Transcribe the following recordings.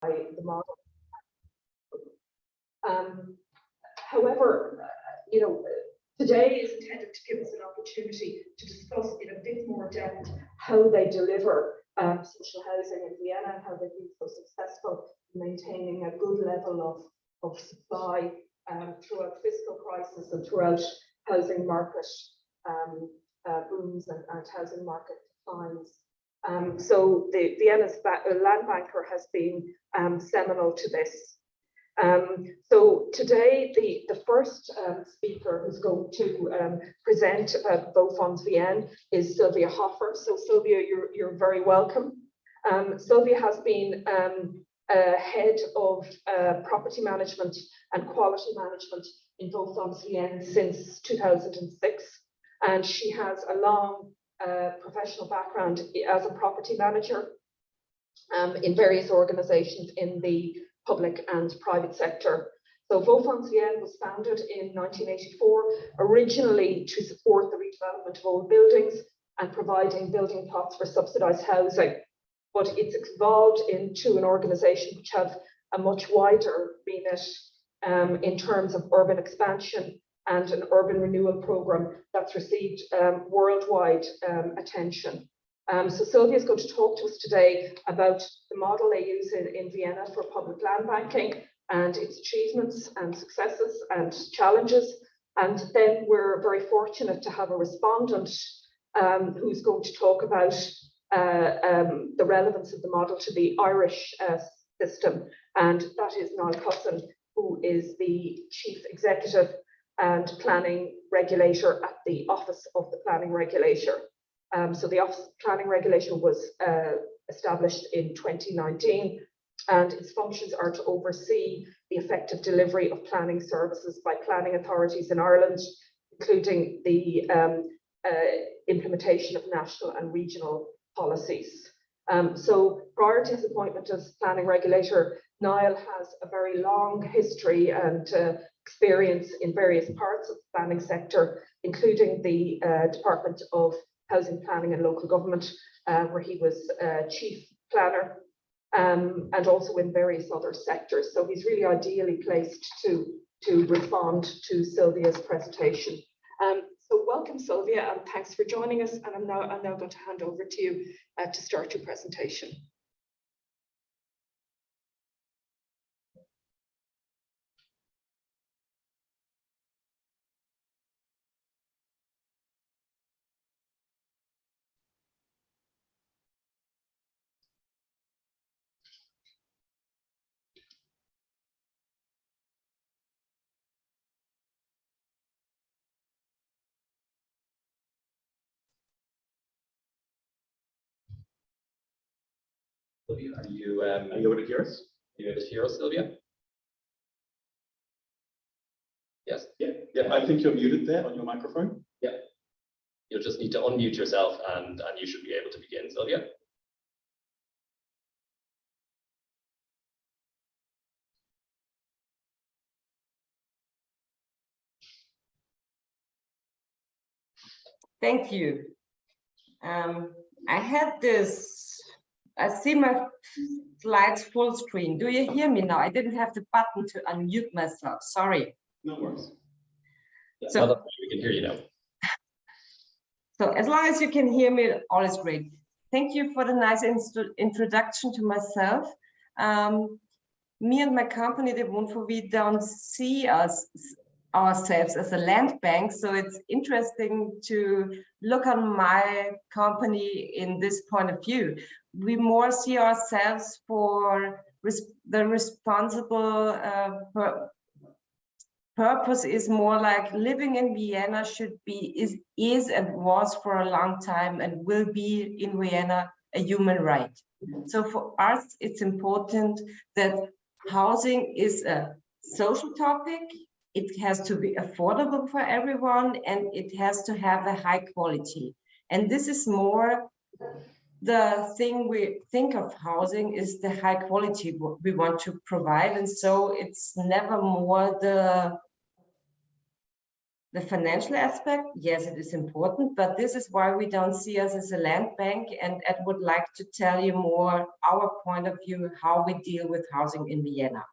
the model. However, today is intended to give us an opportunity to discuss in a bit more depth how they deliver social housing in Vienna and how they've been so successful in maintaining a good level of supply throughout fiscal crisis and throughout housing market booms and housing market declines. So Vienna's land banker has been seminal to this. So today, the first speaker who's going to present about Wohnfonds Wien is Sylvia Hoffer. So Sylvia, you're very welcome. Sylvia has been head of property management and quality management in Wohnfonds Wien since 2006, and she has a long professional background as a property manager in various organizations in the public and private sector. So Wohnfonds Wien was founded in 1984, originally to support the redevelopment of old buildings and providing building plots for subsidized housing. But it's evolved into an organization which has a much wider remit in terms of urban expansion and an urban renewal program that's received worldwide attention. So Sylvia is going to talk to us today about the model they use in Vienna for public land banking and its achievements and successes and challenges. And then we're very fortunate to have a respondent who's going to talk about the relevance of the model to the Irish system. And that is Niall Cussen, who is the Chief Executive and Planning Regulator at the Office of the Planning Regulator. So the Office of Planning Regulator was established in 2019, and its functions are to oversee the effective delivery of planning services by planning authorities in Ireland, including the implementation of national and regional policies. So prior to his appointment as Planning Regulator, Niall has a very long history and experience in various parts of the planning sector, including the Department of Housing Planning and Local Government, where he was Chief Planner, and also in various other sectors. So he's really ideally placed to respond to Sylvia's presentation. So welcome, Sylvia, and thanks for joining us. And I'm now going to hand over to you to start your presentation. Sylvia, are you able to hear us? Are you able to hear us, Sylvia? Yes. Yeah. I think you're muted there on your microphone. Yeah. You'll just need to unmute yourself, and you should be able to begin, Sylvia. Thank you. I had this, I see my slides full screen. Do you hear me now? I didn't have the button to unmute myself. Sorry. No worries. Yeah, so we can hear you now. So as long as you can hear me, all is great. Thank you for the nice introduction to myself. Me and my company, the Wohnfonds Wien, don't see ourselves as a land bank, so it's interesting to look on my company in this point of view. We more see ourselves for the responsible purpose is more like living in Vienna should be, is and was for a long time and will be in Vienna a human right. So for us, it's important that housing is a social topic. It has to be affordable for everyone, and it has to have a high quality. And this is more the thing we think of housing is the high quality we want to provide. And so it's never more the The financial aspect, yes, it is important, but this is why we don't see us as a land bank, and Ed would like to tell you more our point of view, how we deal with housing in Vienna.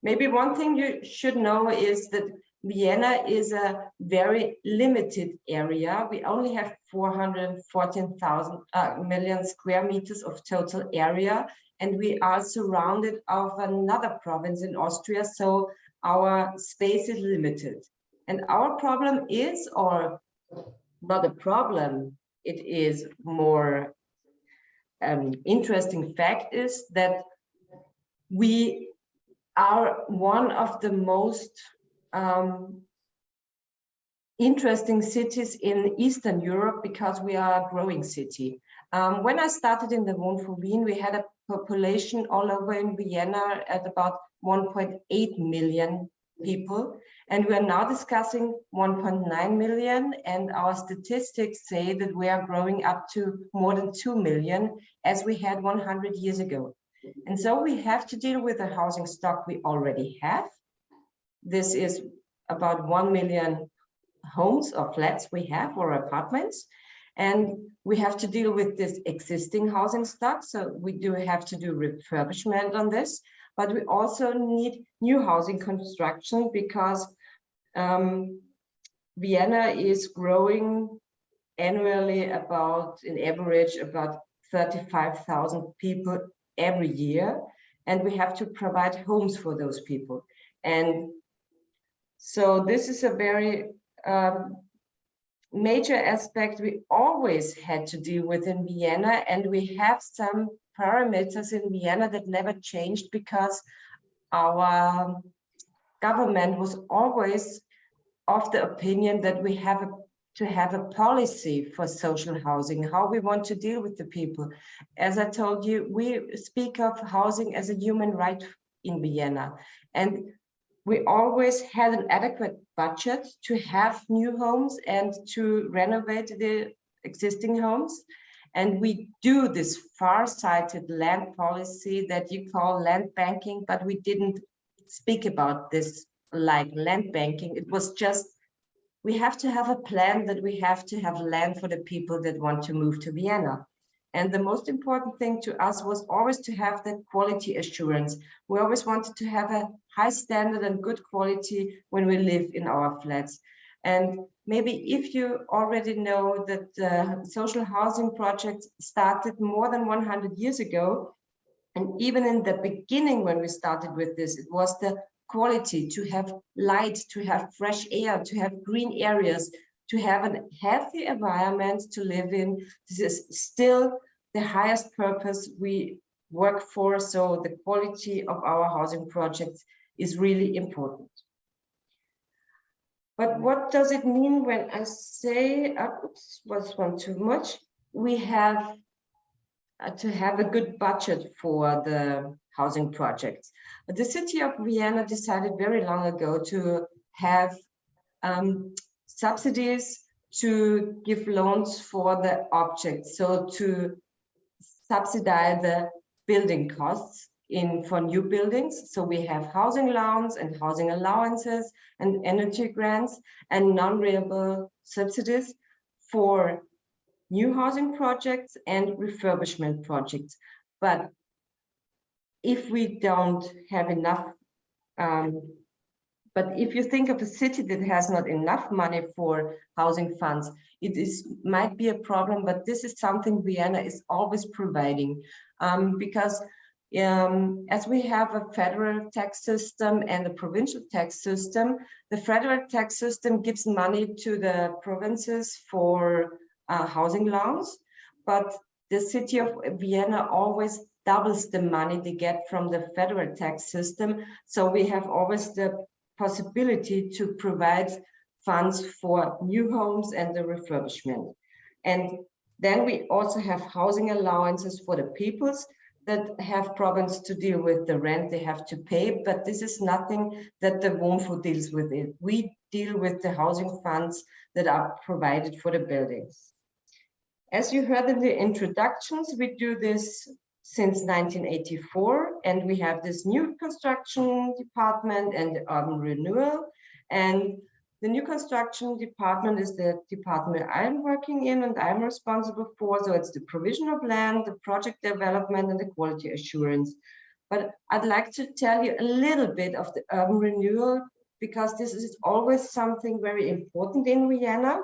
Maybe one thing you should know is that Vienna is a very limited area. We only have 414,000 million square meters of total area, and we are surrounded of another province in Austria, so our space is limited. And our problem is, or not a problem, it is more interesting fact is that we are one of the most interesting cities in Eastern Europe because we are a growing city. When I started in the Wohnfonds Wien, we had a population all over in Vienna at about 1.8 million people, and we are now discussing 1.9 million, and our statistics say that we are growing up to more than 2 million as we had 100 years ago. And so we have to deal with the housing stock we already have. This is about 1 million homes or flats we have, or apartments, and we have to deal with this existing housing stock. So we do have to do refurbishment on this, but we also need new housing construction because Vienna is growing annually about, in average, about 35,000 people every year, and we have to provide homes for those people. And so this is a very major aspect we always had to deal with in Vienna, and we have some parameters in Vienna that never changed because our government was always of the opinion that we have to have a policy for social housing, how we want to deal with the people. As I told you, we speak of housing as a human right in Vienna, and we always had an adequate budget to have new homes and to renovate the existing homes. And we do this far-sighted land policy that you call land banking, but we didn't speak about this like land banking. It was just, we have to have a plan that we have to have land for the people that want to move to Vienna. And the most important thing to us was always to have that quality assurance. We always wanted to have a high standard and good quality when we live in our flats. And maybe if you already know that social housing projects started more than 100 years ago, and even in the beginning when we started with this, it was the quality, to have light, to have fresh air, to have green areas, to have a healthy environment to live in. This is still the highest purpose we work for. So the quality of our housing projects is really important. But what does it mean when I say, oops, was one too much? We have to have a good budget for the housing projects. But the city of Vienna decided very long ago to have subsidies to give loans for the objects, so to subsidize the building costs for new buildings. So we have housing loans and housing allowances and energy grants and non-renewable subsidies for new housing projects and refurbishment projects. But if we don't have enough, but if you think of a city that has not enough money for housing funds, might be a problem, but this is something Vienna is always providing, because as we have a federal tax system and a provincial tax system, the federal tax system gives money to the provinces for housing loans, but the city of Vienna always doubles the money they get from the federal tax system. So we have always the possibility to provide funds for new homes and the refurbishment. And then we also have housing allowances for the peoples that have problems to deal with the rent they have to pay, but this is nothing that the Wohnfonds deals with it. We deal with the housing funds that are provided for the buildings. As you heard in the introductions, we do this since 1984, and we have this new construction department and urban renewal. And the new construction department is the department I'm working in and I'm responsible for. So it's the provision of land, the project development, and the quality assurance. But I'd like to tell you a little bit of the urban renewal, because this is always something very important in Vienna.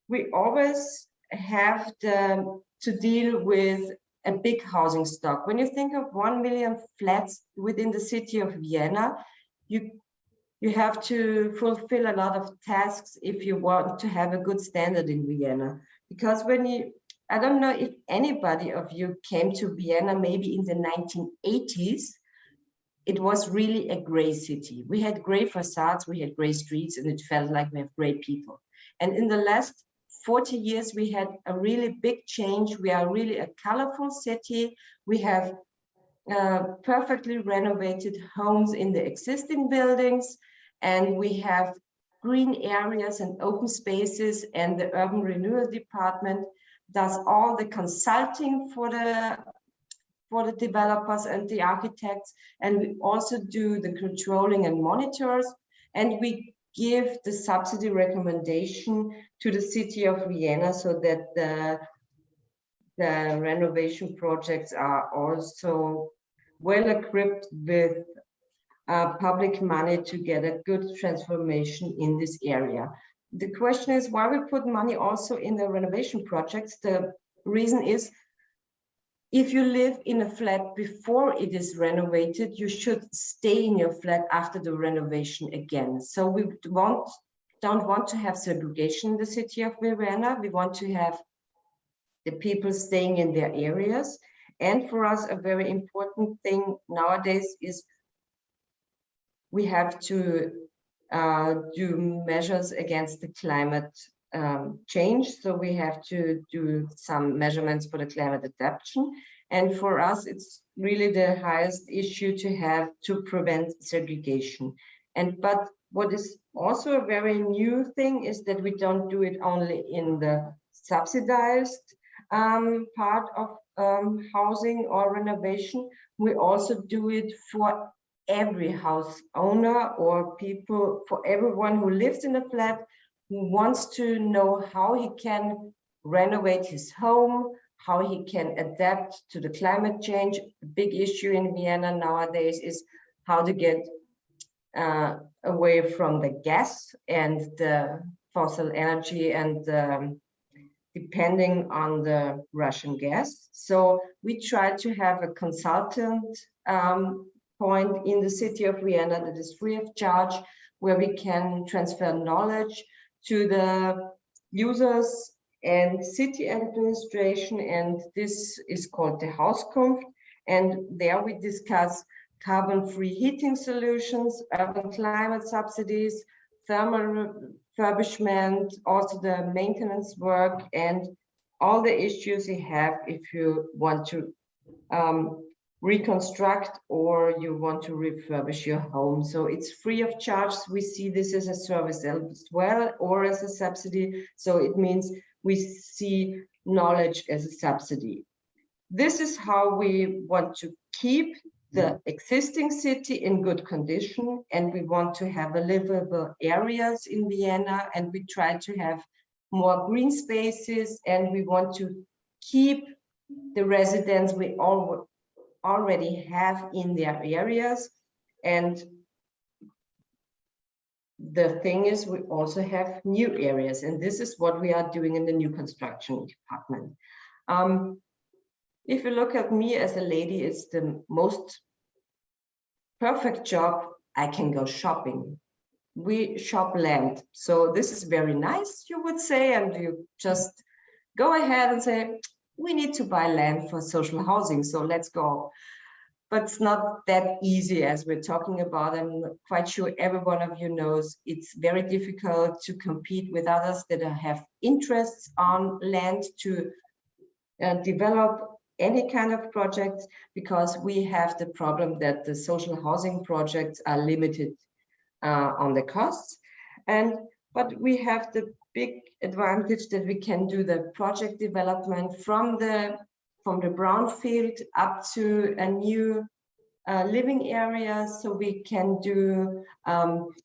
We always have to deal with a big housing stock. When you think of 1 million flats within the city of Vienna, you have to fulfill a lot of tasks if you want to have a good standard in Vienna. Because I don't know if anybody of you came to Vienna maybe in the 1980s, it was really a gray city. We had gray facades, we had gray streets, and it felt like we have gray people. And in the last 40 years, we had a really big change. We are really a colorful city. We have perfectly renovated homes in the existing buildings, and we have green areas and open spaces, and the urban renewal department does all the consulting for the developers and the architects, and we also do the controlling and monitors, and we give the subsidy recommendation to the city of Vienna so that the renovation projects are also well equipped with public money to get a good transformation in this area. The question is why we put money also in the renovation projects. The reason is, if you live in a flat before it is renovated, you should stay in your flat after the renovation again. So we don't want to have segregation in the city of Vienna. We want to have the people staying in their areas. And for us, a very important thing nowadays is we have to do measures against the climate change. So we have to do some measurements for the climate adaptation. And for us, it's really the highest issue to prevent segregation. But what is also a very new thing is that we don't do it only in the subsidized part of housing or renovation. We also do it for every house owner or people, for everyone who lives in a flat, who wants to know how he can renovate his home, how he can adapt to the climate change. A big issue in Vienna nowadays is how to get away from the gas and the fossil energy and depending on the Russian gas. So we try to have a consultant point in the city of Vienna that is free of charge, where we can transfer knowledge to the users and city administration, and this is called the Hauskunft. And there we discuss carbon-free heating solutions, urban climate subsidies, thermal refurbishment, also the maintenance work, and all the issues you have if you want to reconstruct or you want to refurbish your home. So it's free of charge. We see this as a service as well, or as a subsidy. So it means we see knowledge as a subsidy. This is how we want to keep the existing city in good condition, and we want to have livable areas in Vienna, and we try to have more green spaces, and we want to keep the residents we already have in their areas. And the thing is, we also have new areas, and this is what we are doing in the new construction department. If you look at me as a lady, it's the most perfect job. I can go shopping. We shop land. So this is very nice, you would say, and you just go ahead and say, we need to buy land for social housing, so let's go. But it's not that easy as we're talking about. I'm quite sure every one of you knows it's very difficult to compete with others that have interests on land to develop any kind of projects, because we have the problem that the social housing projects are limited on the costs. But we have the big advantage that we can do the project development from the brownfield up to a new living areas, so we can do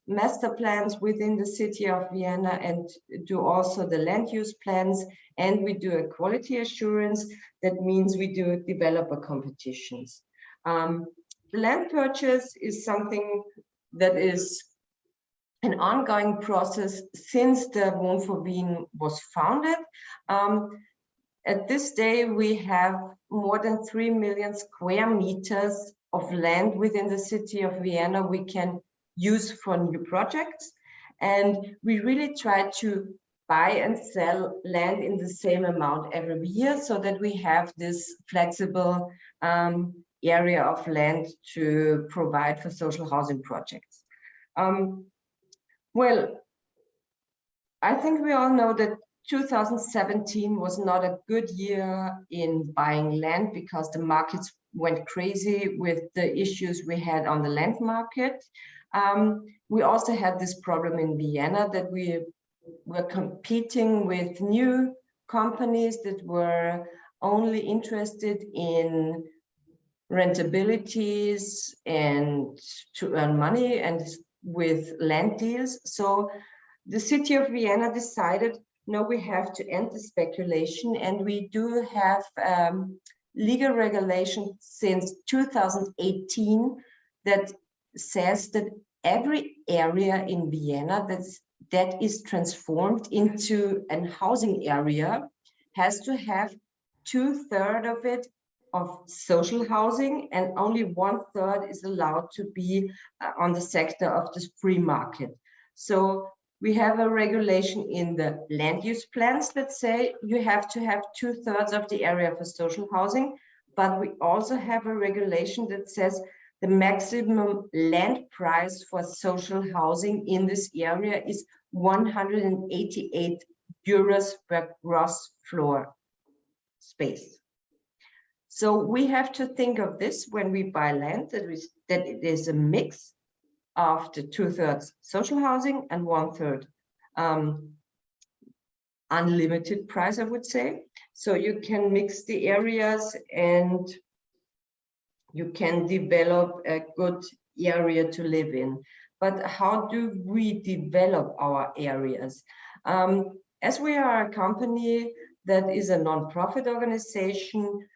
master plans within the city of Vienna and do also the land use plans, and we do a quality assurance. That means we do developer competitions. The land purchase is something that is an ongoing process since the Wohnfonds Wien was founded. At this day, we have more than 3 million square meters of land within the city of Vienna we can use for new projects. And we really try to buy and sell land in the same amount every year so that we have this flexible area of land to provide for social housing projects. Well, I think we all know that 2017 was not a good year in buying land because the markets went crazy with the issues we had on the land market. We also had this problem in Vienna that we were competing with new companies that were only interested in rentabilities and to earn money and with land deals. So the city of Vienna decided, no, we have to end the speculation, and we do have legal regulation since 2018 that says that every area in Vienna that is transformed into a housing area has to have 2/3 of it of social housing, and only 1/3 is allowed to be on the sector of the free market. So we have a regulation in the land use plans that say you have to have 2/3 of the area for social housing, but we also have a regulation that says the maximum land price for social housing in this area is 188 euros per gross floor space. So we have to think of this when we buy land, that it is a mix of the 2/3 social housing and 1/3 unlimited price, I would say. So you can mix the areas and you can develop a good area to live in. But how do we develop our areas? As we are a company that is a non-profit organization,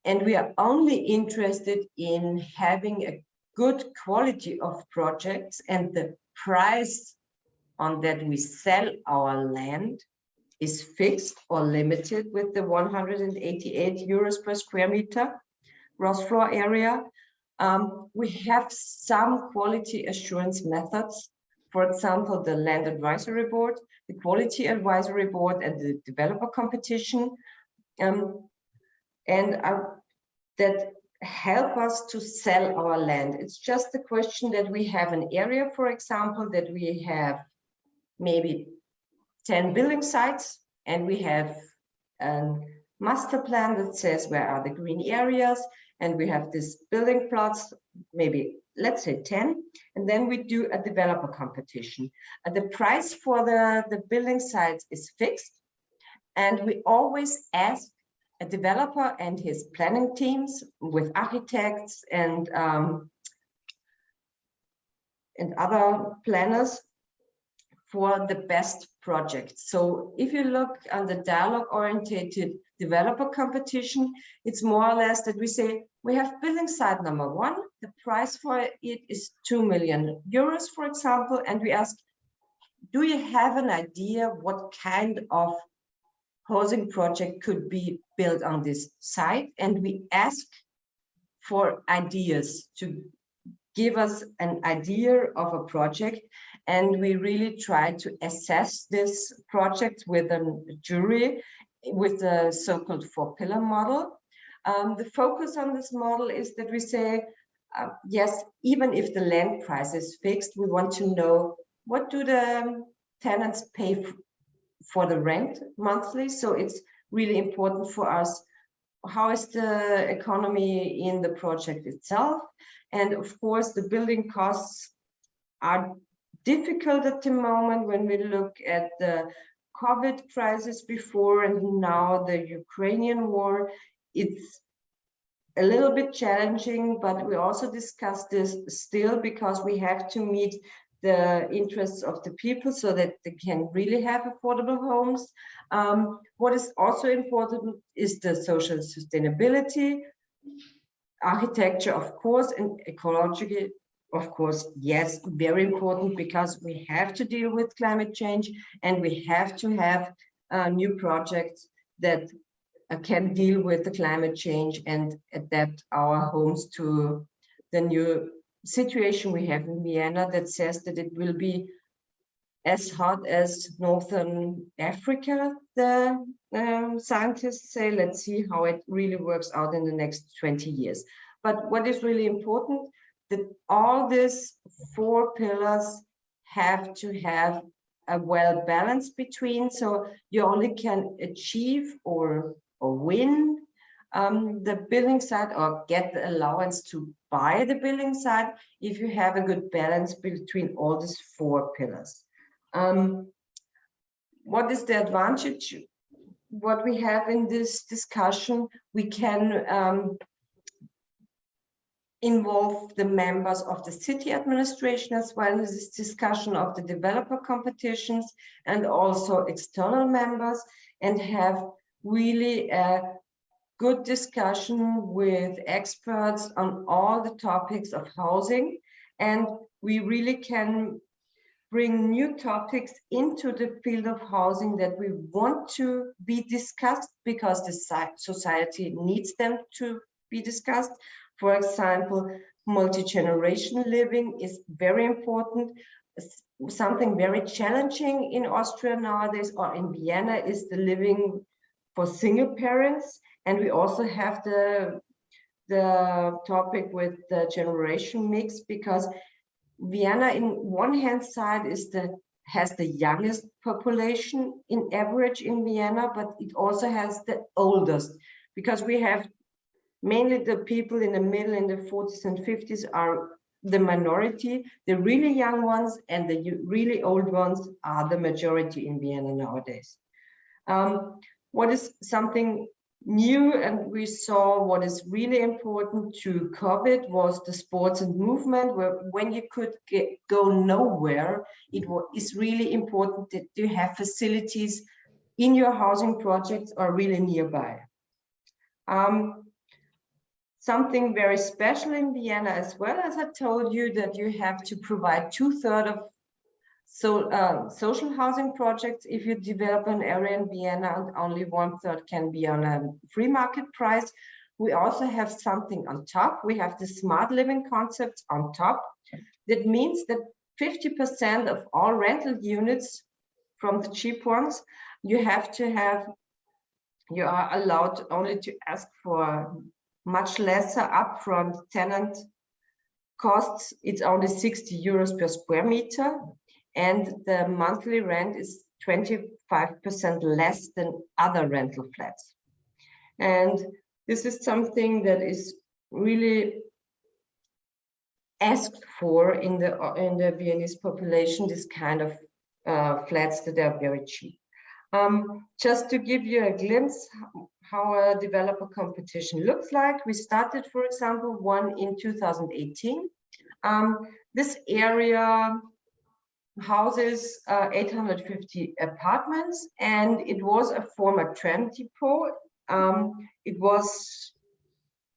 and we are only interested in having a good quality of projects, and the price on that we sell our land is fixed or limited with the 188 euros per square meter gross floor area. We have some quality assurance methods, for example, the Land Advisory Board, the Quality Advisory Board, and the Developer Competition, that help us to sell our land. It's just the question that we have an area, for example, that we have maybe 10 building sites, and we have a master plan that says where are the green areas, and we have this building plots, maybe let's say 10, and then we do a developer competition. And the price for the building sites is fixed, and we always ask a developer and his planning teams with architects and other planners for the best projects. So if you look on the dialogue-oriented developer competition, it's more or less that we say, we have building site number 1, the price for it is 2 million euros, for example, and we ask, do you have an idea what kind of housing project could be built on this site? And we ask for ideas, to give us an idea of a project, and we really try to assess this project with a jury with the so-called 4-pillar model. The focus on this model is that we say, yes, even if the land price is fixed, we want to know what do the tenants pay for the rent monthly. So it's really important for us, how is the economy in the project itself? And of course, the building costs are difficult at the moment when we look at the COVID crisis before and now the Ukrainian war. It's a little bit challenging, but we also discussed this still because we have to meet the interests of the people so that they can really have affordable homes. What is also important is the social sustainability, architecture, of course, and ecological, of course, yes, very important, because we have to deal with climate change and we have to have new projects that can deal with the climate change and adapt our homes to the new situation we have in Vienna that says that it will be as hot as Northern Africa, the scientists say. Let's see how it really works out in the next 20 years. But what is really important, that all these 4 pillars have to have a well balance between, so you only can achieve or win the building site or get the allowance to buy the building site if you have a good balance between all these 4 pillars. What is the advantage? What we have in this discussion, we can involve the members of the city administration as well in this discussion of the developer competitions, and also external members, and have really a good discussion with experts on all the topics of housing. And we really can bring new topics into the field of housing that we want to be discussed because the society needs them to be discussed. For example, multi-generation living is very important. Something very challenging in Austria nowadays, or in Vienna, is the living for single parents. And we also have the topic with the generation mix, because Vienna, in one hand side, has the youngest population in average in Vienna, but it also has the oldest, because we have mainly the people in the middle, in the 40s and 50s, are the minority. The really young ones and the really old ones are the majority in Vienna nowadays. What is something new, and we saw what is really important to COVID, was the sports and movement, where when you could go nowhere, is really important that you have facilities in your housing projects or really nearby. Something very special in Vienna as well, as I told you, that you have to provide 2/3 of social housing projects if you develop an area in Vienna, and only 1/3 can be on a free market price. We also have something on top. We have the smart living concepts on top. That means that 50% of all rental units, from the cheap ones, you are allowed only to ask for much lesser upfront tenant costs. It's only 60 euros per square meter, and the monthly rent is 25% less than other rental flats. And this is something that is really asked for in the Viennese population, this kind of flats that are very cheap. Just to give you a glimpse how a developer competition looks like, we started, for example, one in 2018. This area houses 850 apartments, and it was a former tram depot. It was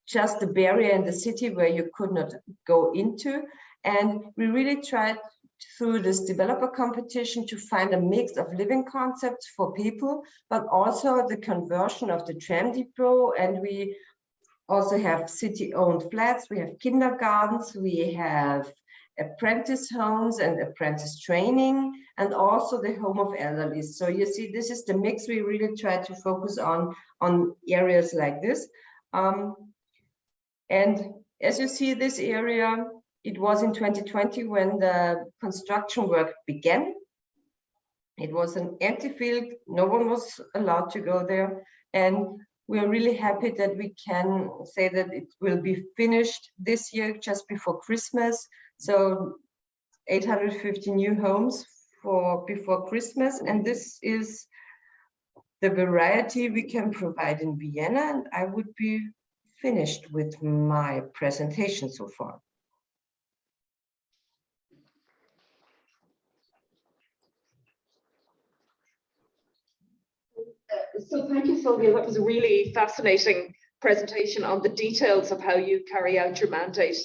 just a barrier in the city where you could not go into, and we really tried through this developer competition to find a mix of living concepts for people, but also the conversion of the tram depot. And we also have city-owned flats, we have kindergartens, we have apprentice homes and apprentice training, and also the home of elderly. So you see, this is the mix we really try to focus on areas like this. And as you see, this area, it was in 2020 when the construction work began. It was an empty field, no one was allowed to go there. And we are really happy that we can say that it will be finished this year, just before Christmas. So 850 new homes before Christmas. And this is the variety we can provide in Vienna. And I would be finished with my presentation so far. So thank you, Sylvia. That was a really fascinating presentation on the details of how you carry out your mandate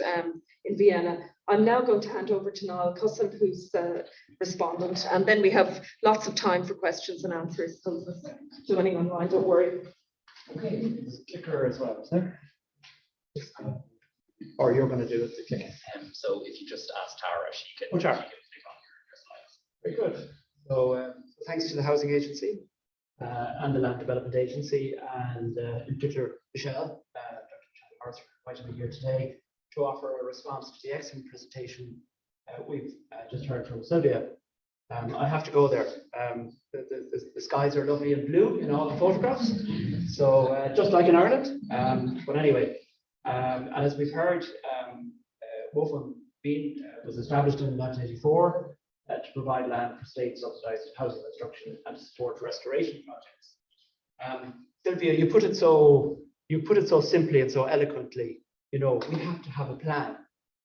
in Vienna. I'm now going to hand over to Niall Cussen, who's the respondent, and then we have lots of time for questions and answers. So anyone online, don't worry. Okay, there's a clicker as well, is there? Or you're going to do it, the clicker. So if you just ask Tara, she can, Oh, Tara. she can click on your slides. Very good. So thanks to the Housing Agency and the Land Development Agency, and in particular Michelle, Dr. Arthur, invited me here today to offer a response to the excellent presentation we've just heard from Sylvia. I have to go there. The skies are lovely and blue in all the photographs, so just like in Ireland. But anyway, and as we've heard, Wohnfonds Wien was established in 1984 to provide land for state-subsidized housing construction and to support restoration projects. Sylvia, you put it so simply and so eloquently. You know, we have to have a plan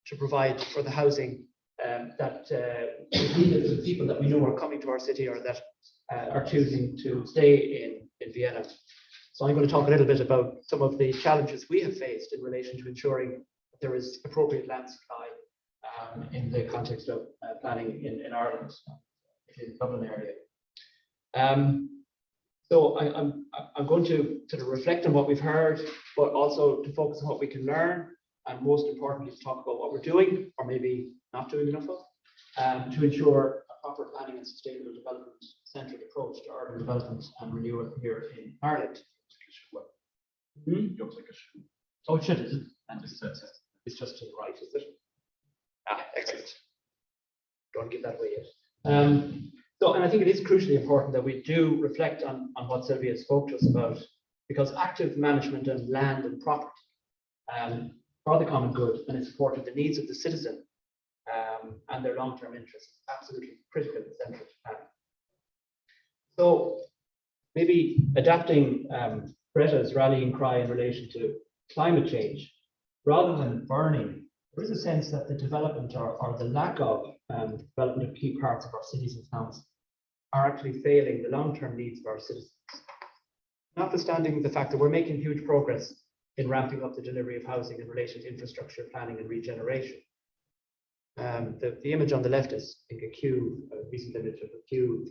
to provide for the housing that is needed for the people that we know are coming to our city or that are choosing to stay in Vienna. So I'm going to talk a little bit about some of the challenges we have faced in relation to ensuring that there is appropriate land supply in the context of planning in Ireland, in the Dublin area. So I'm going to sort of reflect on what we've heard, but also to focus on what we can learn, and most importantly, to talk about what we're doing, or maybe not doing enough of, to ensure a proper planning and sustainable development centred approach to urban development and renewal here in Ireland. Looks like a shoe. Oh, it should, is it? And It's just to the right, is it? Ah, excellent. Don't give that away yet. So, and I think it is crucially important that we do reflect on what Sylvia spoke to us about, because active management of land and property for the common good and in support of the needs of the citizen and their long-term interests is absolutely critical and central to planning. So, maybe adapting Greta's rallying cry in relation to climate change, rather than burning, there is a sense that the development or the lack of development of key parts of our cities and towns are actually failing the long-term needs of our citizens. Notwithstanding the fact that we're making huge progress in ramping up the delivery of housing in relation to infrastructure planning and regeneration. The image on the left is, I think, a queue, a recent image of a queue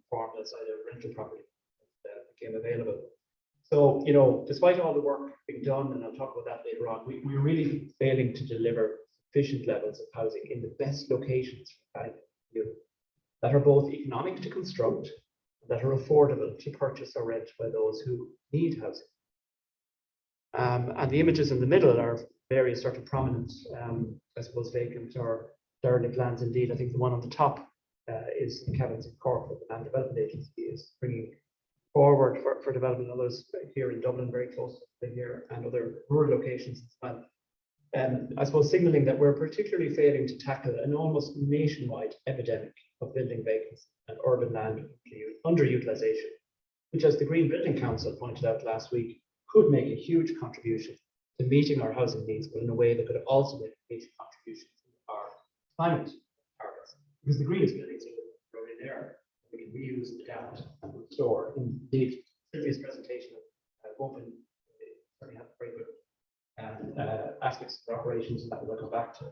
formed outside a rental property that became available. So, you know, despite all the work being done, and I'll talk about that later on, we're really failing to deliver sufficient levels of housing in the best locations that are both economic to construct, that are affordable to purchase or rent by those who need housing. And the images in the middle are various sort of prominent, I suppose, vacant or derelict lands. Indeed, I think the one on the top is the Cabins in Cork, that the Land Development Agency is bringing forward for development. Others here in Dublin, very close to here, and other rural locations as well. I suppose signalling that we're particularly failing to tackle an almost nationwide epidemic of building vacancy and urban land underutilization, which, as the Green Building Council pointed out last week, could make a huge contribution to meeting our housing needs, but in a way that could also make a major contribution to our climate targets. Because the greenest buildings are in there, we can reuse, adapt, and restore. Indeed, Sylvia's presentation of Wohnfonds certainly has very good aspects of their operations, and that we'll come back to.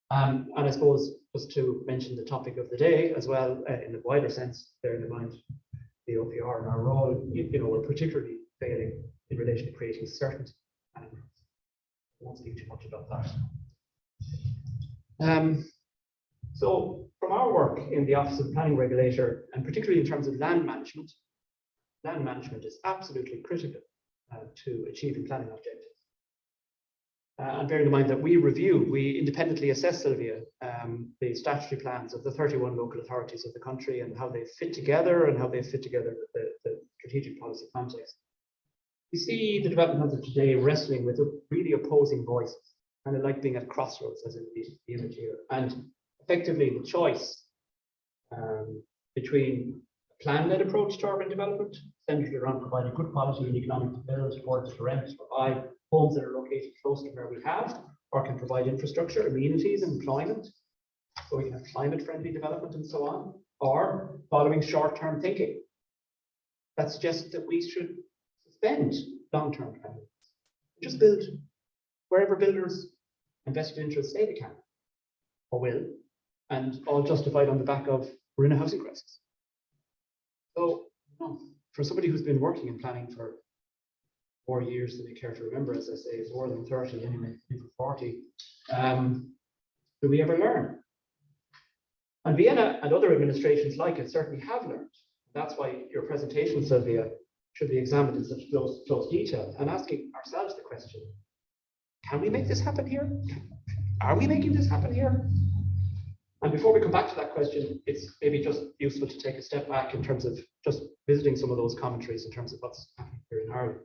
And I suppose just to mention the topic of the day as well, in the wider sense, bearing in mind the OPR and our role, you know, we're particularly failing in relation to creating certainty. I won't speak too much about that. So from our work in the Office of Planning Regulator, and particularly in terms of land management is absolutely critical to achieving planning objectives. And bearing in mind that we independently assess, Sylvia, the statutory plans of the 31 local authorities of the country and how they fit together with the strategic policy context. We see the development of today wrestling with really opposing voices, kind of like being at crossroads, as in the image here. And effectively, the choice between a plan-led approach to urban development, centered around providing good quality and economic to build, or to rent, or buy, homes that are located close to where we have, or can provide infrastructure, amenities, and employment, so we can have climate-friendly development and so on, or following short-term thinking that suggests that we should suspend long-term planning. Just build wherever builders and vested interests say they can or will, and all justified on the back of we're in a housing crisis. So, for somebody who's been working in planning for more years than I care to remember, as I say, it's more than 30, anyway, maybe 40, do we ever learn? And Vienna and other administrations like it certainly have learned. That's why your presentation, Sylvia, should be examined in such close detail, and asking ourselves the question, can we make this happen here? Are we making this happen here? And before we come back to that question, it's maybe just useful to take a step back in terms of just visiting some of those commentaries in terms of what's happening here in Ireland.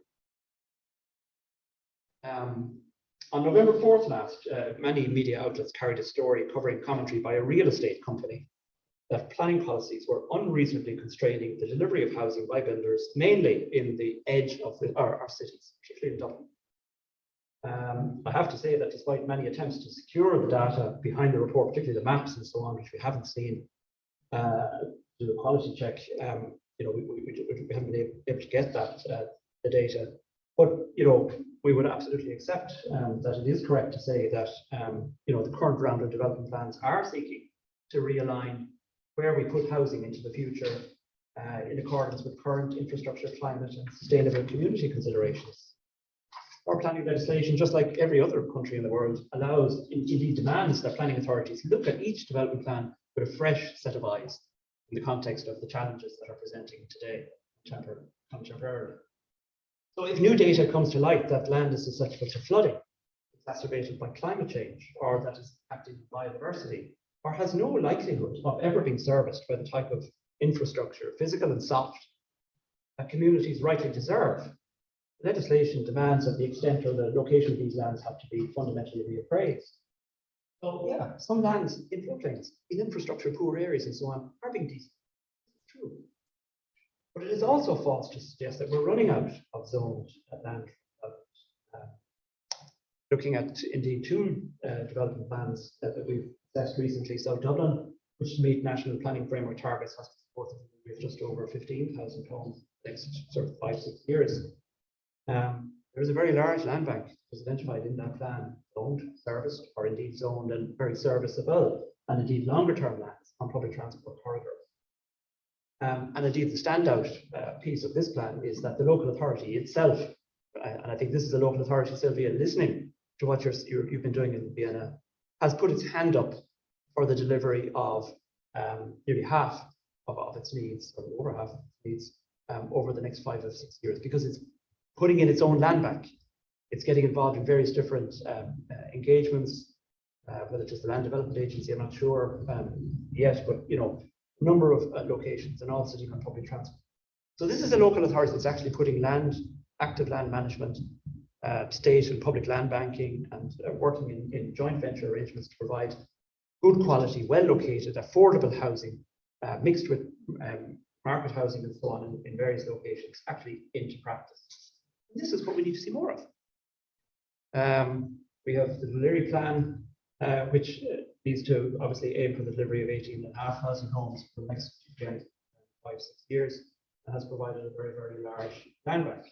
On November 4th last, many media outlets carried a story covering commentary by a real estate company that planning policies were unreasonably constraining the delivery of housing by builders, mainly in the edge of our cities, particularly in Dublin. I have to say that despite many attempts to secure the data behind the report, particularly the maps and so on, which we haven't seen, do a quality check, we haven't been able to get that, the data. But, we would absolutely accept that it is correct to say that, the current round of development plans are seeking to realign where we put housing into the future in accordance with current infrastructure, climate, and sustainable community considerations. Our planning legislation, just like every other country in the world, allows, indeed demands, that planning authorities look at each development plan with a fresh set of eyes in the context of the challenges that are presenting today contemporarily. So if new data comes to light that land is susceptible to flooding, exacerbated by climate change, or that is impacting biodiversity, or has no likelihood of ever being serviced by the type of infrastructure, physical and soft, that communities rightly deserve, legislation demands that the extent or the location of these lands have to be fundamentally reappraised. So yeah, some lands in floodplains, in infrastructure poor areas and so on, are being decent. It's true. But it is also false to suggest that we're running out of zoned land. Looking at indeed two development plans that we've assessed recently, South Dublin, which to meet national planning framework targets has to support with just over 15,000 homes next sort of 5-6 years. There is a very large land bank that was identified in that plan, zoned, serviced, or indeed zoned and very serviceable, and indeed longer term lands on public transport corridors. And indeed the standout piece of this plan is that the local authority itself, and I think this is a local authority, Sylvia, listening to what you've been doing in Vienna, has put its hand up for the delivery of nearly half of its needs, or over half of its needs, over the next 5 or 6 years, because it's putting in its own land bank. It's getting involved in various different engagements, whether it's the Land Development Agency, I'm not sure yet, but a number of locations, and all sitting on public transport. So this is a local authority that's actually putting active land management, state and public land banking, and working in joint venture arrangements to provide good quality, well located, affordable housing, mixed with market housing and so on in various locations, actually into practice. And this is what we need to see more of. We have the delivery plan, which needs to obviously aim for the delivery of 18,500 homes for the next 5-6 years, and has provided a very, very large land bank.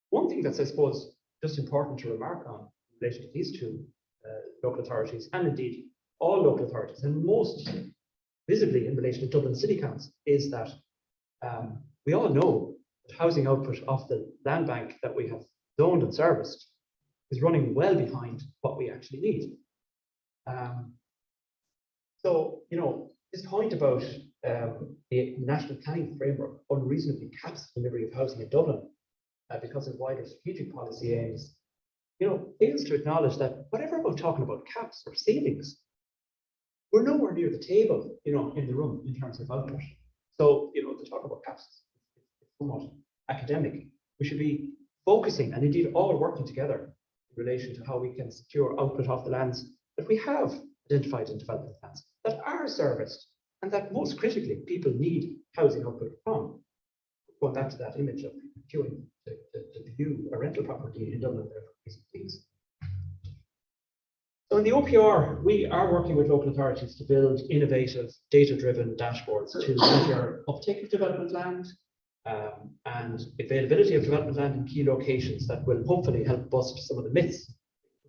One thing that's, I suppose, just important to remark on in relation to these two local authorities, and indeed all local authorities, and most visibly in relation to Dublin City Council, is that we all know that housing output off the land bank that we have zoned and serviced is running well behind what we actually need. So, this point about the national planning framework unreasonably caps the delivery of housing in Dublin because of wider strategic policy aims, fails to acknowledge that whatever about talking about caps or ceilings, we're nowhere near the table, in the room in terms of output. So, to talk about caps is somewhat academic. We should be focusing and indeed all working together in relation to how we can secure output off the lands that we have identified in development plans, that are serviced, and that most critically people need housing output from. Going back to that image of queuing to view a rental property in Dublin there for recent weeks. So in the OPR, we are working with local authorities to build innovative, data-driven dashboards to measure uptake of development land and availability of development land in key locations that will hopefully help bust some of the myths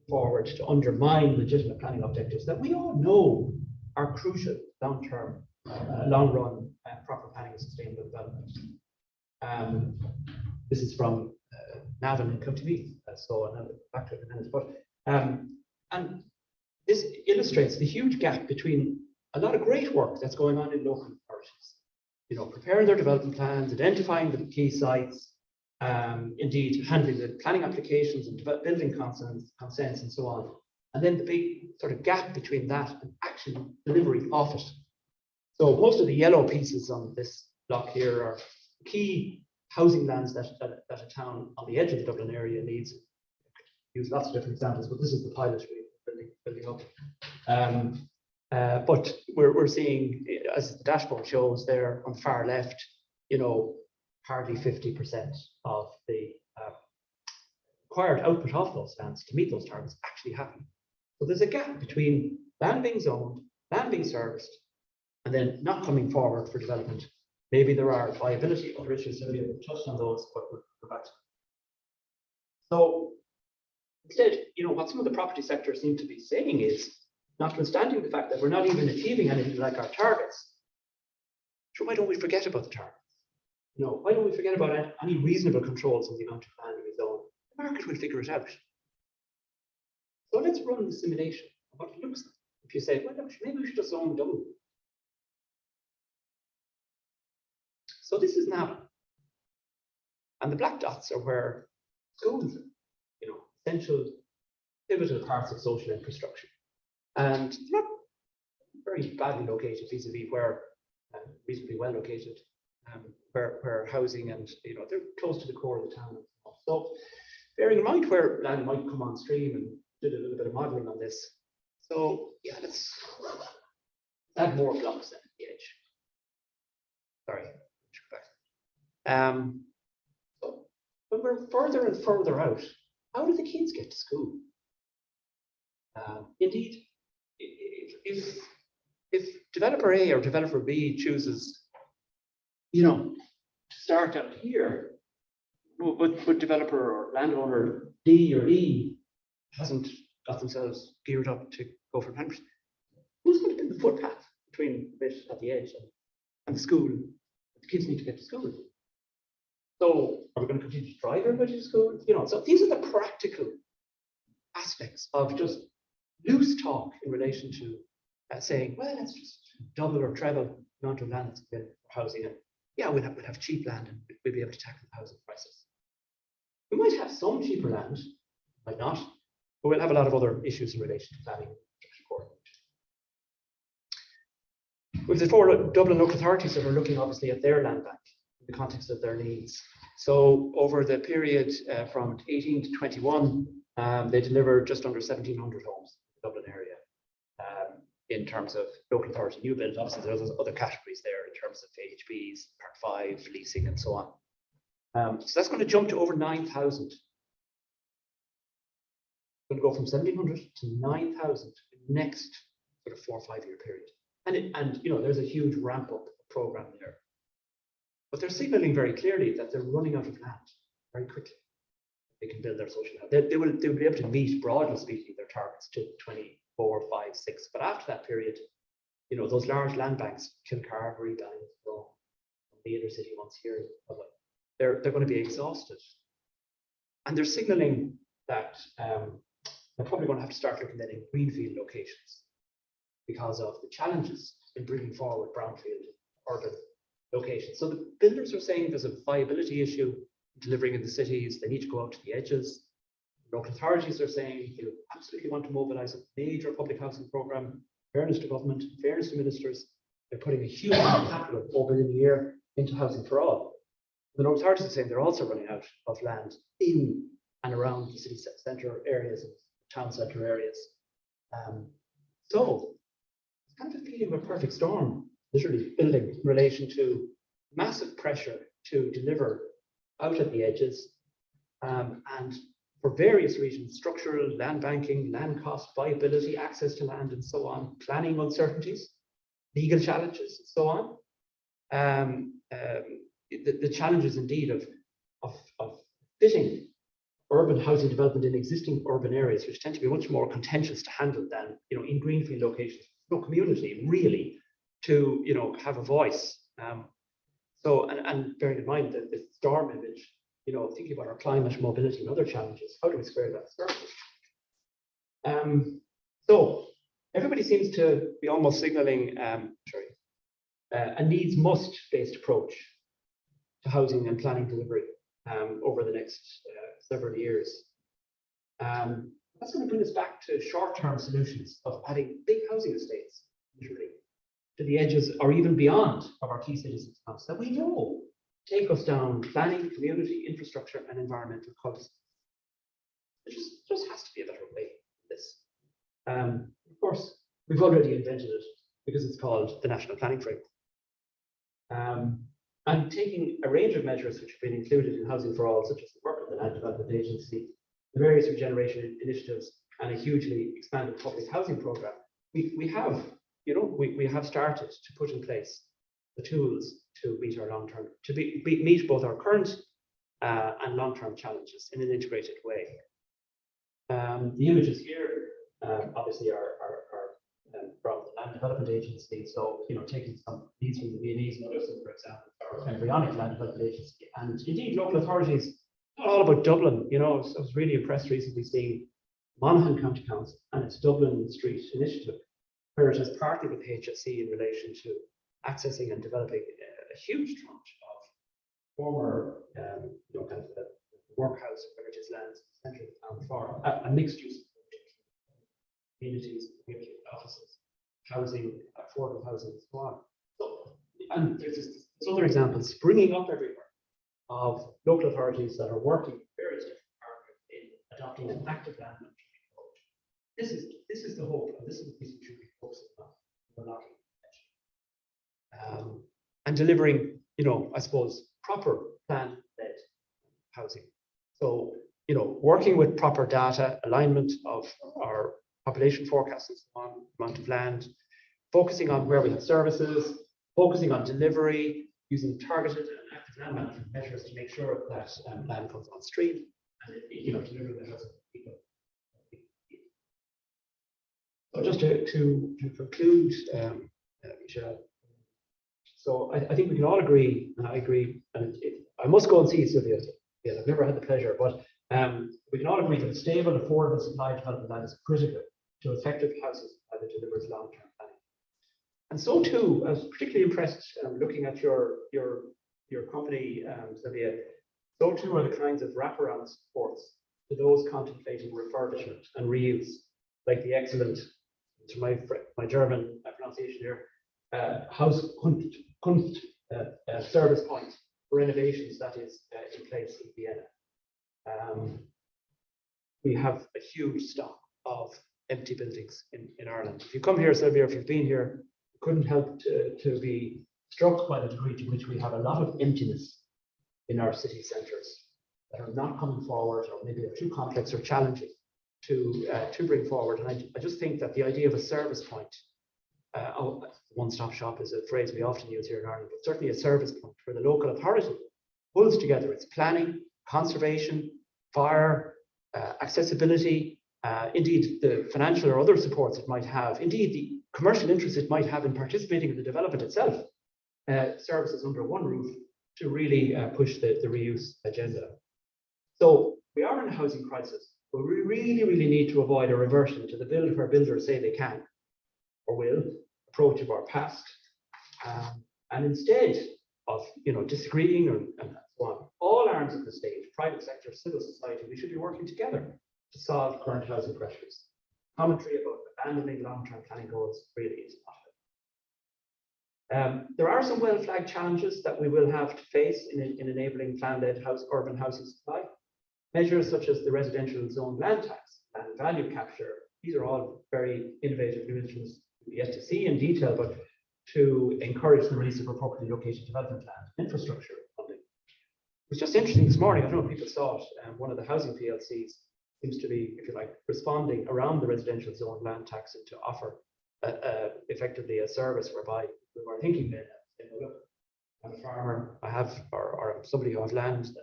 forward to undermine legitimate planning objectives that we all know are crucial long-term, long-run proper planning and sustainable development. This is from Navan in County Meath, so I'll back to it in a minute. But and this illustrates the huge gap between a lot of great work that's going on in local authorities. You know, preparing their development plans, identifying the key sites, indeed handling the planning applications and building consents and so on. And then the big sort of gap between that and actual delivery of it. So most of the yellow pieces on this block here are key housing lands that a town on the edge of the Dublin area needs. Use lots of different examples, but this is the pilot we're building up. But we're seeing, as the dashboard shows there on the far left, you know, hardly 50% of the required output of those lands to meet those targets actually happen. So there's a gap between land being zoned, land being serviced, and then not coming forward for development. Maybe there are viability other issues, Sylvia touched on those, but we're back to them. So instead, you know, what some of the property sector seem to be saying is, notwithstanding the fact that we're not even achieving anything like our targets, so why don't we forget about the targets? You know, why don't we forget about any reasonable controls on the amount of land we zone? The market will figure it out. So let's run the simulation of what it looks like. If you say, well, maybe we should just zone double. So this is Navan. And the black dots are where schools are, you know, essential, pivotal parts of social infrastructure. And they're not very badly located vis-a-vis where reasonably well located, where housing and, you know, they're close to the core of the town. So bearing in mind where land might come on stream, and did a little bit of modeling on this. So yeah, let's add more blocks at the edge. Sorry. So when we're further and further out, how do the kids get to school? Indeed, if developer A or developer B chooses, you know, to start out here, but developer or landowner D or E hasn't got themselves geared up to go for planning, who's going to build the footpath between the bit at the edge and the school? The kids need to get to school. So are we going to continue to drive everybody to school? You know, so these are the practical aspects of just loose talk in relation to saying, well, let's just double or treble the amount of land that's available for housing. And yeah, we'll have cheap land and we'll be able to tackle the housing prices. We might have some cheaper land, might not, but we'll have a lot of other issues in relation to planning. With the four Dublin local authorities that are looking obviously at their land bank in the context of their needs. So over the period from 18 to 21, they delivered just under 1,700 homes in the Dublin area in terms of local authority new build. Obviously, there's other categories there in terms of AHBs, Part 5, leasing, and so on. So that's going to jump to over 9,000. Going to go from 1,700 to 9,000 in the next sort of 4 or 5 year period. And you know, there's a huge ramp up program there. But they're signaling very clearly that they're running out of land very quickly. They can build their social housing. They will be able to meet, broadly speaking, their targets to 24, 5, 6. But after that period, you know, those large land banks, Kilcarvery, Ballinasloe, the inner city ones here, they're going to be exhausted. And they're signaling that they're probably going to have to start looking at in greenfield locations because of the challenges in bringing forward brownfield urban locations. So the builders are saying there's a viability issue delivering in the cities. They need to go out to the edges. Local authorities are saying you absolutely want to mobilize a major public housing program. Fairness to government, fairness to ministers. They're putting a huge amount of capital, $4 billion a year, into housing for all. The local authorities are saying they're also running out of land in and around the city centre areas and town centre areas. So it's kind of a feeling of a perfect storm, literally building in relation to massive pressure to deliver out at the edges, and for various reasons, structural, land banking, land cost, viability, access to land, and so on, planning uncertainties, legal challenges, and so on. The challenges indeed of fitting urban housing development in existing urban areas, which tend to be much more contentious to handle than, you know, in greenfield locations, no community really to, you know, have a voice. So, and bearing in mind that the storm image, you know, thinking about our climate, mobility, and other challenges, how do we square that circle? So everybody seems to be almost signaling a needs-must based approach to housing and planning delivery over the next several years. That's going to bring us back to short-term solutions of adding big housing estates, literally, to the edges or even beyond of our key cities and towns that we know take us down planning, community, infrastructure, and environmental costs. There just has to be a better way than this. Of course, we've already invented it because it's called the National Planning Framework. And taking a range of measures which have been included in Housing for All, such as the work of the Land Development Agency, the various regeneration initiatives, and a hugely expanded public housing program, we have, you know, we have started to put in place the tools to meet our long-term, to meet both our current and long-term challenges in an integrated way. The images here obviously are from the Land Development Agency. So, you know, taking some leads from the Viennese and others, for example, or embryonic Land Development Agency, and indeed local authorities, all about Dublin. You know, I was really impressed recently seeing Monaghan County Council and its Dublin Street initiative, where it is partly with HSE in relation to accessing and developing a huge tranche of former, you know, kind of the workhouse heritage lands in the centre of the town for a mixed use communities, offices, housing, affordable housing, and so on. So, and there's other examples springing up everywhere of local authorities that are working with various different partners in adopting an active land management approach. This is the hope, and this is the piece we should be focusing on. We're not and delivering, you know, I suppose, proper plan-led housing. So, you know, working with proper data, alignment of our population forecasts on amount of land, focusing on where we have services, focusing on delivery, using targeted and active land management measures to make sure that land comes on stream and, you know, deliver the housing to people. So just to conclude, Michelle, so I think we can all agree, and I agree, and I must go and see Sylvia. Yes, I've never had the pleasure, but we can all agree that a stable, affordable supply of development land is critical to effective housing supply that delivers long-term planning. And so too, I was particularly impressed looking at your company, Sylvia. So too are the kinds of wraparound supports to those contemplating refurbishment and reuse, like the excellent, to my German pronunciation here, Hauskunft service point for renovations that is in place in Vienna. We have a huge stock of empty buildings in Ireland. If you come here, Sylvia, if you've been here, you couldn't help to be struck by the degree to which we have a lot of emptiness in our city centres that are not coming forward, or maybe are too complex or challenging to bring forward. And I just think that the idea of a service point, one-stop shop is a phrase we often use here in Ireland, but certainly a service point where the local authority pulls together its planning, conservation, fire, accessibility, indeed the financial or other supports it might have, indeed the commercial interest it might have in participating in the development itself, services under one roof to really push the reuse agenda. So we are in a housing crisis, but we really, really need to avoid a reversion to the build where builders say they can or will approach of our past, and instead of, you know, disagreeing and so on, all arms of the state, private sector, civil society, we should be working together to solve current housing pressures. Commentary about abandoning long-term planning goals really is not. There are some well-flagged challenges that we will have to face in enabling plan-led urban housing supply. Measures such as the residential zone land tax and value capture, these are all very innovative new instruments yet to see in detail, but to encourage the release of appropriately located development land infrastructure funding. was just interesting this morning. I don't know if people saw it. One of the housing PLCs seems to be, if you like, responding around the residential zone land tax and to offer effectively a service whereby we were thinking then, look, I'm a farmer, I have, or I'm somebody who has land that's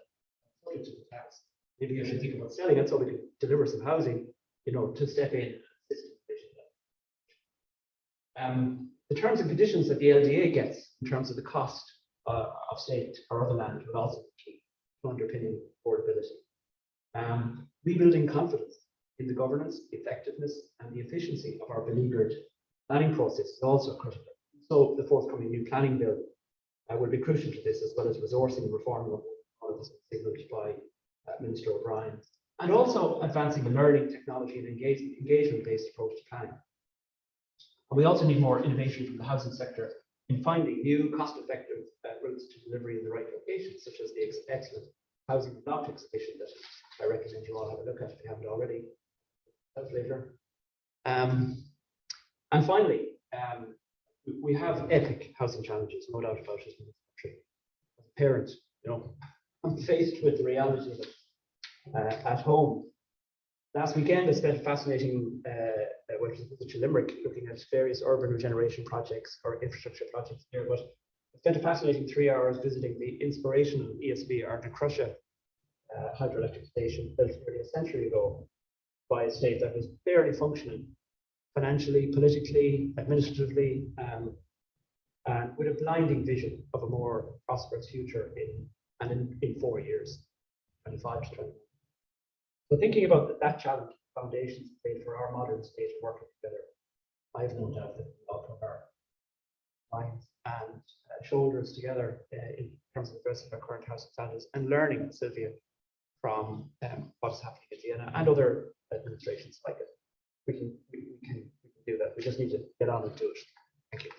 subject to the tax. Maybe I should think about selling it so we can deliver some housing, you know, to step in and assist in the terms and conditions that the LDA gets in terms of the cost of state or other land would also be key to underpinning affordability. Rebuilding confidence in the governance, the effectiveness, and the efficiency of our beleaguered planning process is also critical. So the forthcoming new planning bill will be crucial to this, as well as resourcing and reforming of policies signalled by Minister O'Brien, and also advancing a learning, technology, and engagement-based approach to planning. And we also need more innovation from the housing sector in finding new cost-effective routes to delivery in the right locations, such as the excellent housing block exhibition that I recommend you all have a look at if you haven't already. That's later. And finally, we have epic housing challenges, no doubt about it in this country. As a parent, you know, I'm faced with the reality of it at home. Last weekend, I spent a fascinating visit to Limerick, looking at various urban regeneration projects or infrastructure projects here. But I spent a fascinating 3 hours visiting the inspirational ESB Ardnacrusha hydroelectric station, built nearly a century ago by a state that was barely functioning financially, politically, administratively, and with a blinding vision of a more prosperous future in 4 years, 25 to 20. So thinking about that challenge, foundations laid for our modern state working together, I have no doubt that we all put our minds and shoulders together in terms of addressing our current housing challenges and learning, Sylvia, from what's happening in Vienna and other administrations like it. We can do that. We just need to get on and do it. Thank you.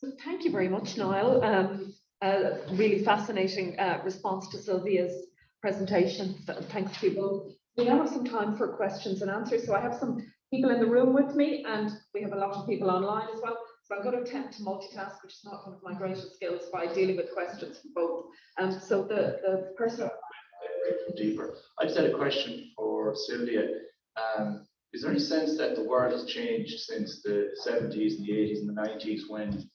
So thank you very much, Niall. A really fascinating response to Sylvia's presentation. Thanks to you both. We now have some time for questions and answers. So I have some people in the room with me, and we have a lot of people online as well. So I'm going to attempt to multitask, which is not one of my greatest skills, by dealing with questions from both. So the person deeper. I just had a question for Sylvia. Is there any sense that the world has changed since the 70s and the 80s and the 90s when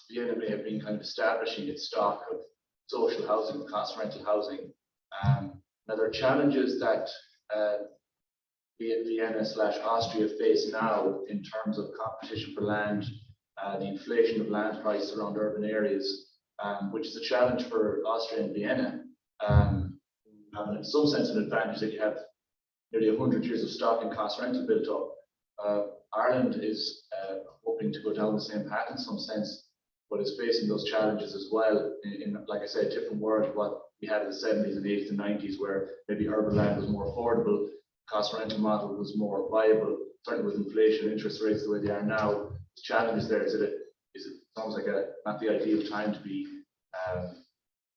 Vienna may have been kind of establishing its stock of social housing, cost rental housing? Now there are challenges that Vienna/Austria face now in terms of competition for land, the inflation of land prices around urban areas, which is a challenge for Austria and Vienna. Having in some sense an advantage that you have nearly 100 years of stock and cost rental built up. Ireland is hoping to go down the same path in some sense, but is facing those challenges as well in like I said, a different world of what we had in the 70s and 80s and 90s, where maybe urban land was more affordable, cost rental model was more viable, certainly with inflation, interest rates the way they are now. The challenge is there. Is it sounds like not the ideal time to be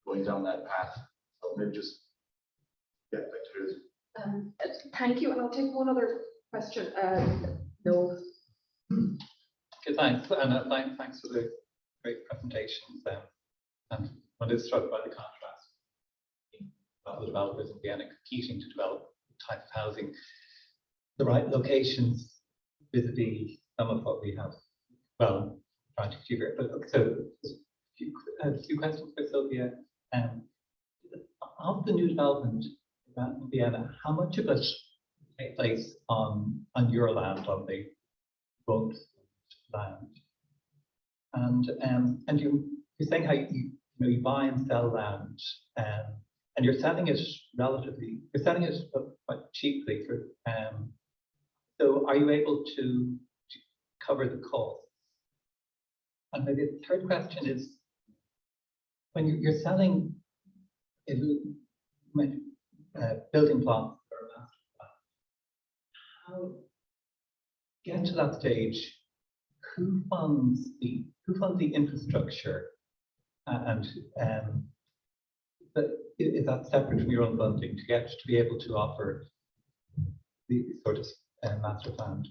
going down that path. So maybe just get back to it. thank you, and I'll take one other question. No. Okay, thanks, and thanks for the great presentations. And one is struck by the contrast between the developers in Vienna competing to develop the type of housing, the right locations, vis-a-vis some of what we have. Well, trying to achieve it. But so a few questions for Sylvia. Of the new development in Vienna, how much of it takes place on your land, on the Wohnfonds land? And you're saying how you buy and sell land, and you're selling it quite cheaply. So are you able to cover the cost? And maybe the third question is, when you're selling building plots or a master plan, how get to that stage? Who funds the infrastructure, and but is that separate from your own funding to be able to offer the sort of master plan?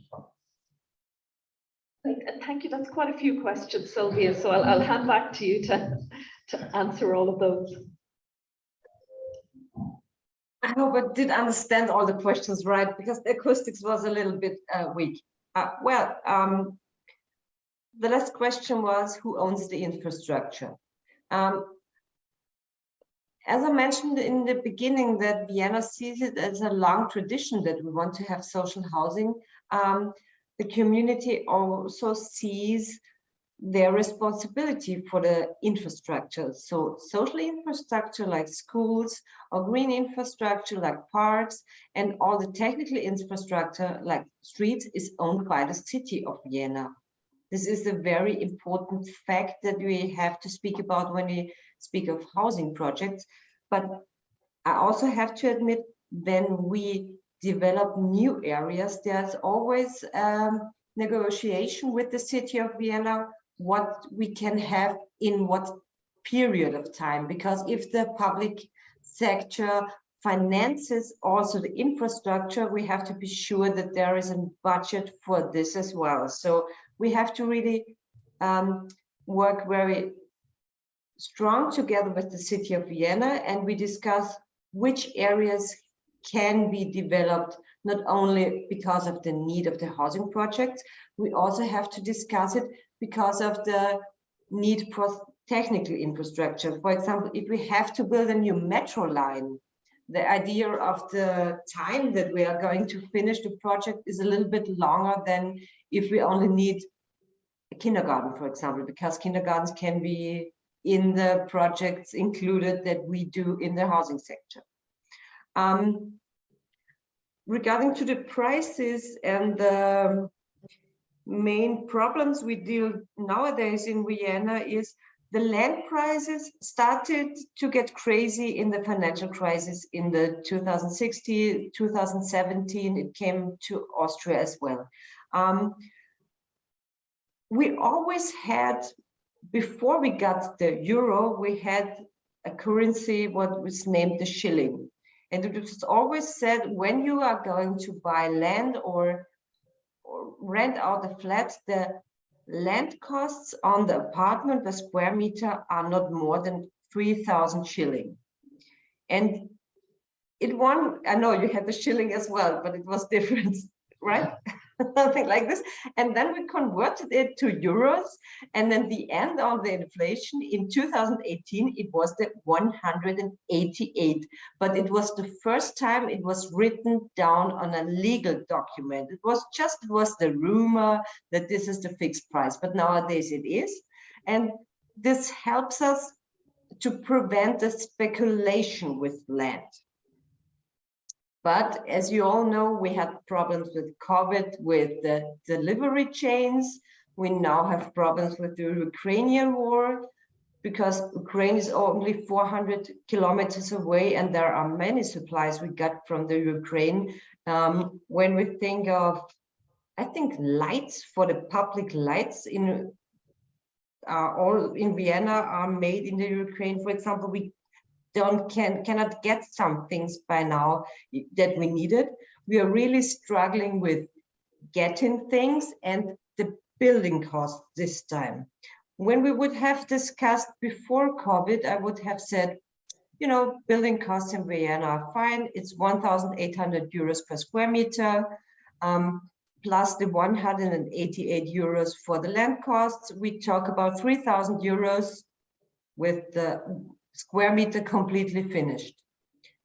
Thank you. That's quite a few questions, Sylvia. So I'll hand back to you to answer all of those. I hope I did understand all the questions right, because the acoustics was a little bit weak. The last question was, who owns the infrastructure? As I mentioned in the beginning, that Vienna sees it as a long tradition that we want to have social housing. The community also sees their responsibility for the infrastructure. So social infrastructure like schools, or green infrastructure like parks, and all the technical infrastructure like streets is owned by the city of Vienna. This is a very important fact that we have to speak about when we speak of housing projects. But I also have to admit, when we develop new areas, there's always negotiation with the city of Vienna, what we can have in what period of time. Because if the public sector finances also the infrastructure, we have to be sure that there is a budget for this as well. So we have to really work very strong together with the city of Vienna, and we discuss which areas can be developed, not only because of the need of the housing projects, we also have to discuss it because of the need for technical infrastructure. For example, if we have to build a new metro line, the idea of the time that we are going to finish the project is a little bit longer than if we only need a kindergarten, for example, because kindergartens can be in the projects included that we do in the housing sector. Regarding to the prices and the main problems we deal nowadays in Vienna is the land prices started to get crazy in the financial crisis in the 2016, 2017. It came to Austria as well. We always had, before we got the euro, we had a currency what was named the shilling. And it was always said, when you are going to buy land or rent out a flat, the land costs on the apartment per square meter are not more than 3,000 shilling. And it won, I know you had the shilling as well, but it was different, right? Something like this. And then we converted it to euros. And then the end of the inflation in 2018, it was the 188. But it was the first time it was written down on a legal document. It was the rumor that this is the fixed price, but nowadays it is. And this helps us to prevent the speculation with land. But as you all know, we had problems with COVID, with the delivery chains. We now have problems with the Ukrainian war, because Ukraine is only 400 kilometers away, and there are many supplies we got from the Ukraine. When we think of, I think, lights for the public lights in all in Vienna are made in the Ukraine. For example, we cannot get some things by now that we needed. We are really struggling with getting things and the building costs this time. When we would have discussed before COVID, I would have said, you know, building costs in Vienna are fine. It's 1,800 euros per square meter, plus the 188 euros for the land costs. We talk about 3,000 euros with the square meter completely finished.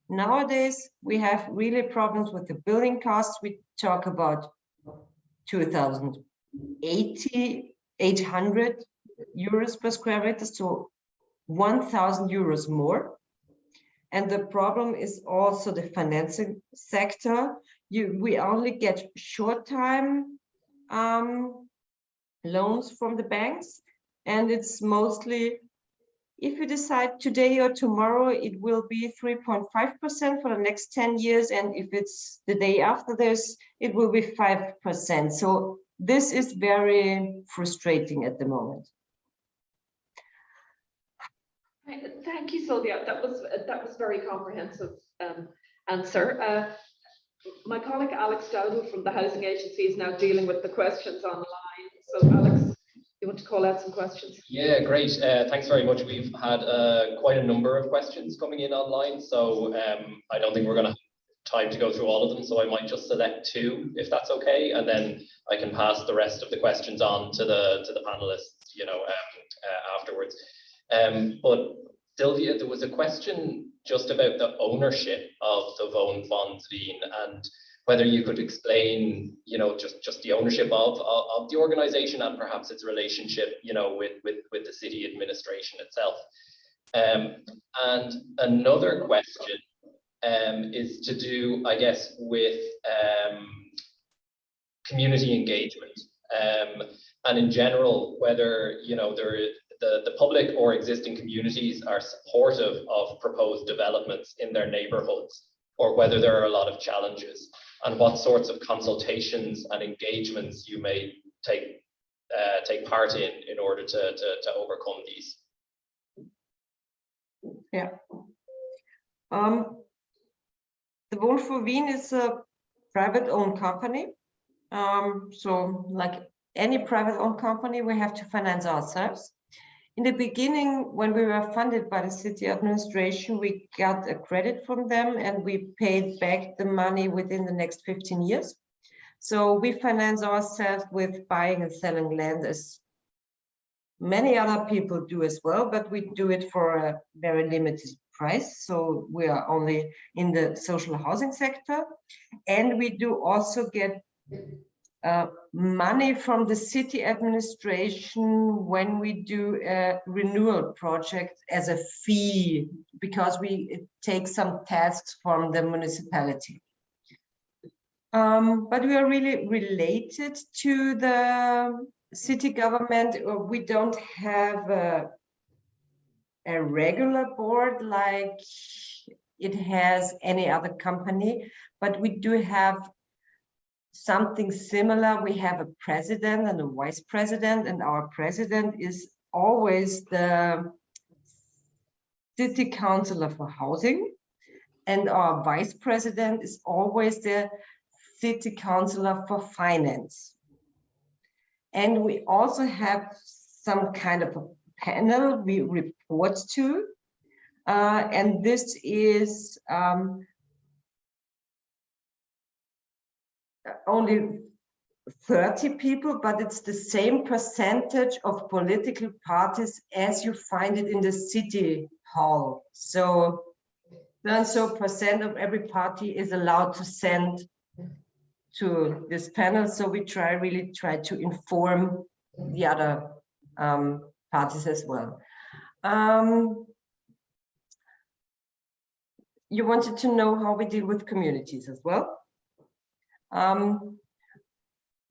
Nowadays, we have really problems with the building costs. We talk about 800 euros per square meter, so 1,000 euros more. And the problem is also the financing sector. We only get short-time loans from the banks, and it's mostly, if you decide today or tomorrow, it will be 3.5% for the next 10 years. And if it's the day after this, it will be 5%. So this is very frustrating at the moment. Thank you, Sylvia. That was very comprehensive answer. My colleague Alex Dowdle from the Housing Agency is now dealing with the questions online. So Alex, you want to call out some questions? Yeah, great. Thanks very much. We've had quite a number of questions coming in online, so I don't think we're going to have time to go through all of them, so I might just select two, if that's okay, and then I can pass the rest of the questions on to the panelists, you know, afterwards. But Sylvia, there was a question just about the ownership of the Wohnfonds Wien and whether you could explain, you know, just the ownership of the organization and perhaps its relationship, you know, with the city administration itself. And another question is to do, I guess, with community engagement, and in general, whether, you know, the public or existing communities are supportive of proposed developments in their neighborhoods, or whether there are a lot of challenges, and what sorts of consultations and engagements you may take part in order to overcome these. Yeah. The Wohnfonds Wien is a private-owned company. So like any private-owned company, we have to finance ourselves. In the beginning, when we were funded by the city administration, we got a credit from them and we paid back the money within the next 15 years. So we finance ourselves with buying and selling land, as many other people do as well, but we do it for a very limited price. So we are only in the social housing sector. And we do also get money from the city administration when we do a renewal project as a fee, because we take some tasks from the municipality. But we are really related to the city government. We don't have a regular board like it has any other company, but we do have something similar. We have a president and a vice president, and our president is always the city councillor for housing, and our vice president is always the city councillor for finance. And we also have some kind of a panel we report to, and this is only 30 people, but it's the same percentage of political parties as you find it in the city hall. So 30% of every party is allowed to send to this panel. So we really try to inform the other parties as well. You wanted to know how we deal with communities as well.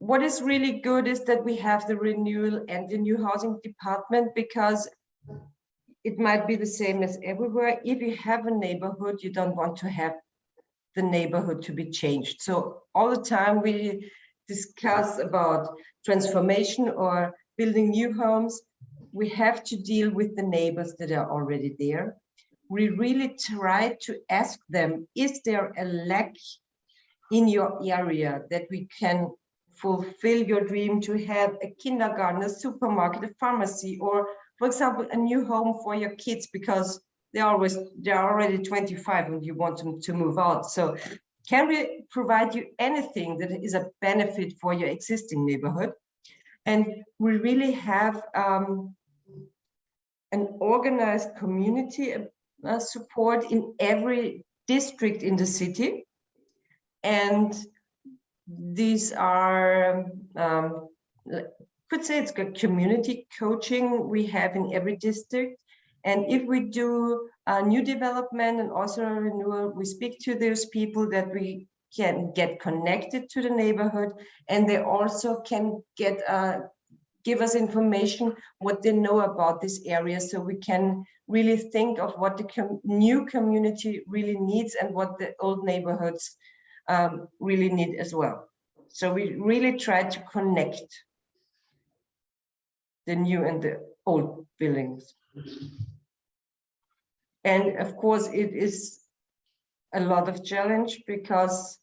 What is really good is that we have the renewal and the new housing department, because it might be the same as everywhere. If you have a neighborhood, you don't want to have the neighborhood to be changed. So all the time we discuss about transformation or building new homes. We have to deal with the neighbors that are already there. We really try to ask them, is there a lack in your area that we can fulfill your dream to have a kindergarten, a supermarket, a pharmacy, or for example, a new home for your kids, because they're already 25 and you want them to move out. So can we provide you anything that is a benefit for your existing neighborhood? And we really have an organized community support in every district in the city. And these are, could say it's good community coaching we have in every district. And if we do a new development and also a renewal, we speak to those people that we can get connected to the neighborhood, and they also can get give us information what they know about this area, so we can really think of what the new community really needs and what the old neighborhoods really need as well. So we really try to connect the new and the old buildings. And of course, it is a lot of challenge, because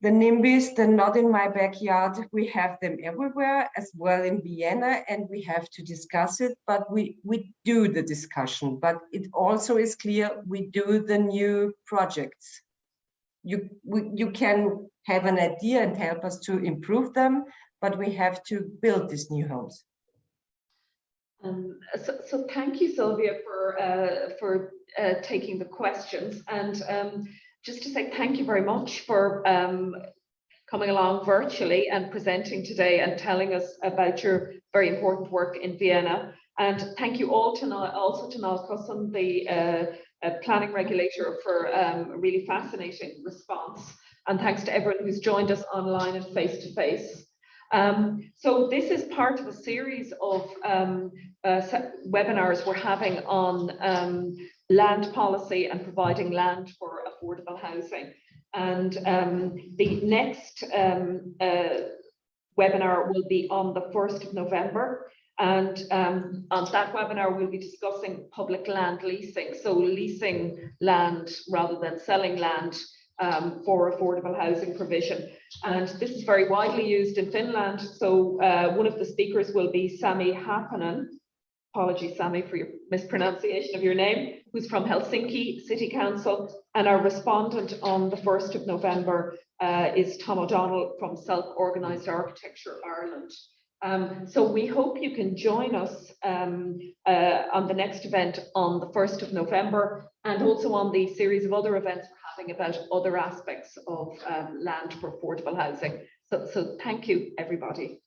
The NIMBYs, they're not in my backyard. We have them everywhere, as well in Vienna, and we have to discuss it, but we do the discussion. But it also is clear we do the new projects. You can have an idea and help us to improve them, but we have to build these new homes. So thank you, Sylvia, for taking the questions, and just to say thank you very much for coming along virtually and presenting today and telling us about your very important work in Vienna. And thank you all to also to Niall Cussen, the Planning Regulator, for a really fascinating response. And thanks to everyone who's joined us online and face-to-face. So this is part of a series of webinars we're having on land policy and providing land for affordable housing. And the next webinar will be on the 1st of November. And on that webinar, we'll be discussing public land leasing. So leasing land rather than selling land for affordable housing provision. And this is very widely used in Finland. So one of the speakers will be Sami Haapanen. Apologies, Sami, for your mispronunciation of your name, who's from Helsinki City Council. And our respondent on the 1st of November is Tom O'Donnell from Self-Organised Architecture Ireland. So we hope you can join us on the next event on the 1st of November, and also on the series of other events we're having about other aspects of land for affordable housing. So thank you, everybody.